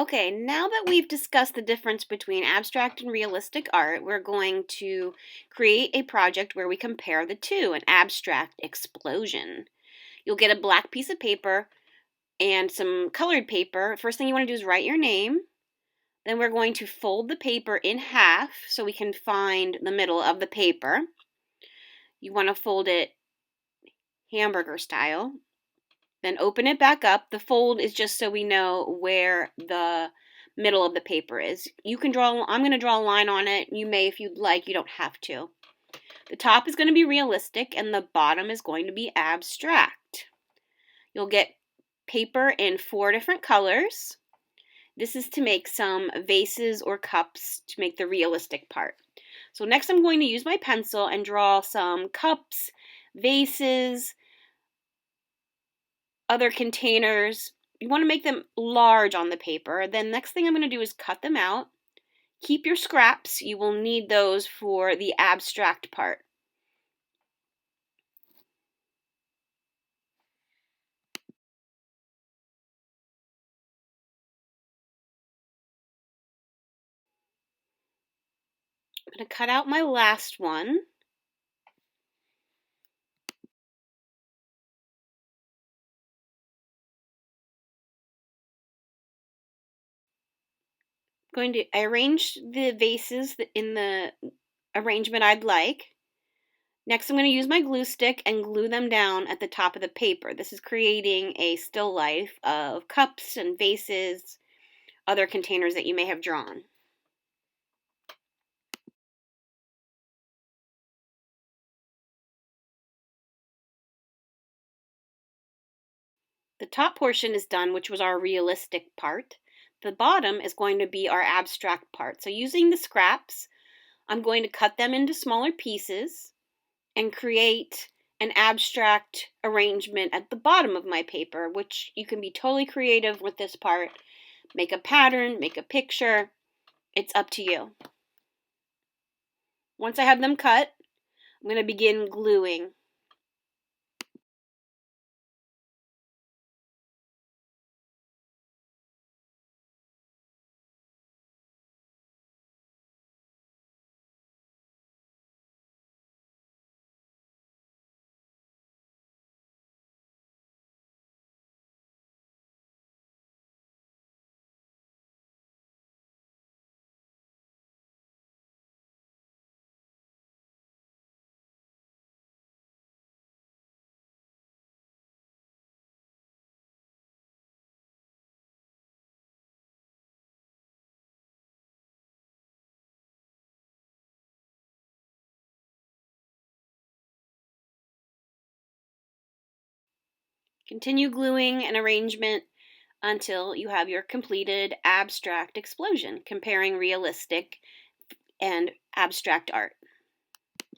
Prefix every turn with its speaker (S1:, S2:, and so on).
S1: Okay, now that we've discussed the difference between abstract and realistic art, we're going to create a project where we compare the two, an abstract explosion. You'll get a black piece of paper and some colored paper. First thing you want to do is write your name. Then we're going to fold the paper in half so we can find the middle of the paper. You want to fold it hamburger style. Then open it back up. The fold is just so we know where the middle of the paper is. You can draw, I'm going to draw a line on it. You may if you'd like, you don't have to. The top is going to be realistic and the bottom is going to be abstract. You'll get paper in 4 different colors. This is to make some vases or cups to make the realistic part. So next I'm going to use my pencil and draw some cups, vases, other containers. You want to make them large on the paper. Then next thing I'm going to do is cut them out. Keep your scraps. You will need those for the abstract part. I'm going to cut out my last one. I arrange the vases in the arrangement I'd like. Next, I'm going to use my glue stick and glue them down at the top of the paper. This is creating a still life of cups and vases, other containers that you may have drawn. The top portion is done, which was our realistic part. The bottom is going to be our abstract part. So using the scraps, I'm going to cut them into smaller pieces and create an abstract arrangement at the bottom of my paper, which you can be totally creative with this part. Make a pattern, make a picture. It's up to you. Once I have them cut, I'm going to begin gluing. Continue gluing an arrangement until you have your completed abstract explosion, comparing realistic and abstract art.